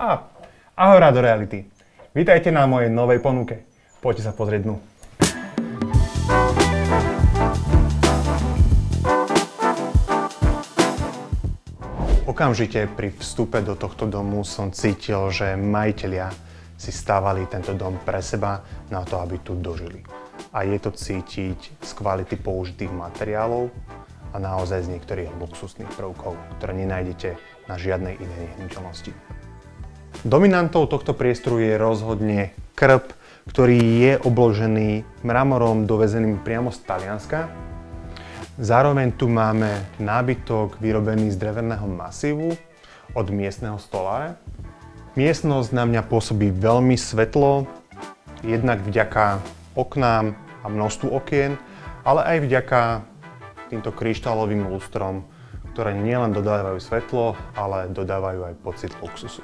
Ahoj Rado Reality. Vítajte na mojej novej ponuke. Poďte sa pozrieť dnu. Okamžite pri vstupe do tohto domu som cítil, že majitelia si stávali tento dom pre seba na to, aby tu dožili. A je to cítiť z kvality použitých materiálov a naozaj z niektorých luxusných prvkov, ktoré nenájdete na žiadnej inej nehnuteľnosti. Dominantou tohto priestoru je rozhodne krb, ktorý je obložený mramorom dovezeným priamo z Talianska. Zároveň tu máme nábytok vyrobený z dreveného masívu od miestneho stolára. Miestnosť na mňa pôsobí veľmi svetlo, jednak vďaka oknám a množstvu okien, ale aj vďaka týmto kryštálovým lustrom, ktoré nielen dodávajú svetlo, ale dodávajú aj pocit luxusu.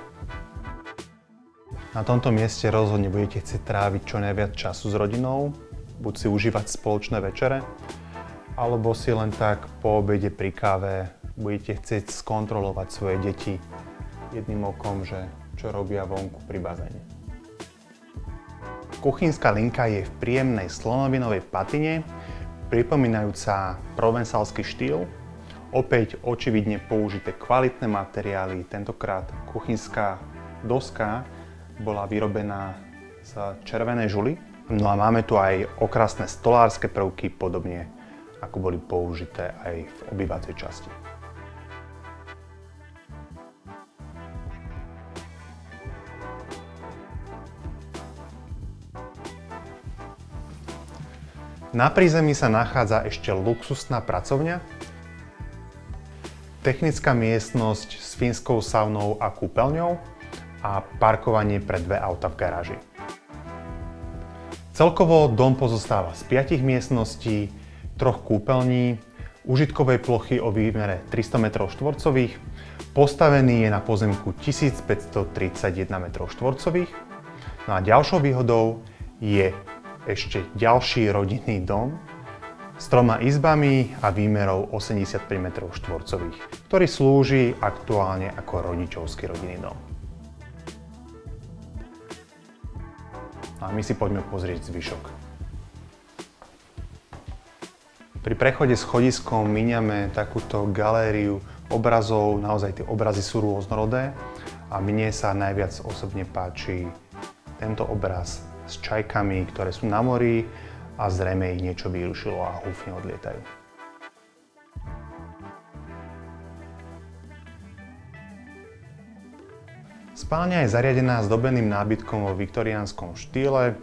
Na tomto mieste rozhodne budete chcieť tráviť čo najviac času s rodinou, buď si užívať spoločné večere, alebo si len tak po obede pri káve budete chcieť skontrolovať svoje deti jedným okom, že čo robia vonku pri bazéne. Kuchynská linka je v príjemnej slonovinovej patine, pripomínajúca provensalský štýl. Opäť očividne použité kvalitné materiály, tentokrát kuchynská doska bola vyrobená z červenej žuly. No a máme tu aj okrasné stolárske prvky, podobne ako boli použité aj v obývacej časti. Na prízemí sa nachádza ešte luxusná pracovňa, technická miestnosť s fínskou saunou a kúpeľňou a parkovanie pre 2 autá v garáži. Celkovo dom pozostáva z 5 miestností, 3 kúpeľní, užitkovej plochy o výmere 300 m2, postavený je na pozemku 1531 m2. No a ďalšou výhodou je ešte ďalší rodinný dom s 3 izbami a výmerou 85 m2, ktorý slúži aktuálne ako rodičovský rodinný dom. A my si poďme pozrieť zvyšok. Pri prechode schodiskom míňame takúto galériu obrazov, naozaj tie obrazy sú rôznorodé a mne sa najviac osobne páči tento obraz s čajkami, ktoré sú na mori a zrejme ich niečo vyrušilo a húfne odlietajú. Spálňa je zariadená zdobeným nábytkom vo viktoriánskom štýle.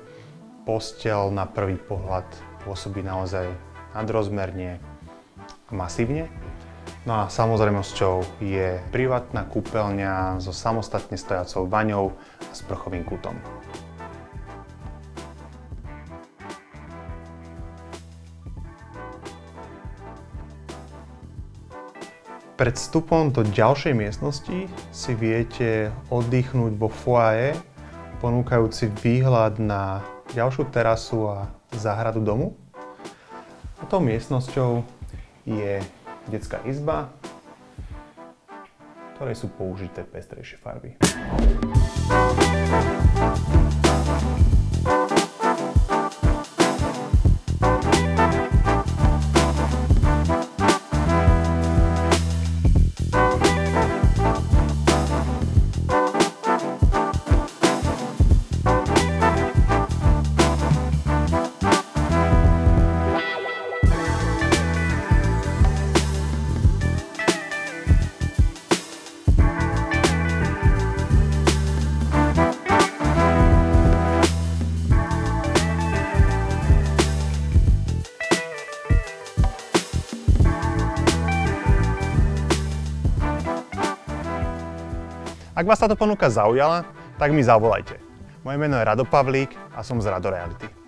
Posteľ na prvý pohľad pôsobí naozaj nadrozmerne a masívne. No a samozrejmosťou je privátna kúpeľňa so samostatne stojacou vaňou a sprchovým kútom. Pred vstupom do ďalšej miestnosti si viete oddychnúť vo foyer, ponúkajúci výhľad na ďalšiu terasu a záhradu domu. A tou miestnosťou je detská izba, v ktorej sú použité pestrejšie farby. Ak vás táto ponuka zaujala, tak mi zavolajte. Moje meno je Rado Pavlík a som z Rado Reality.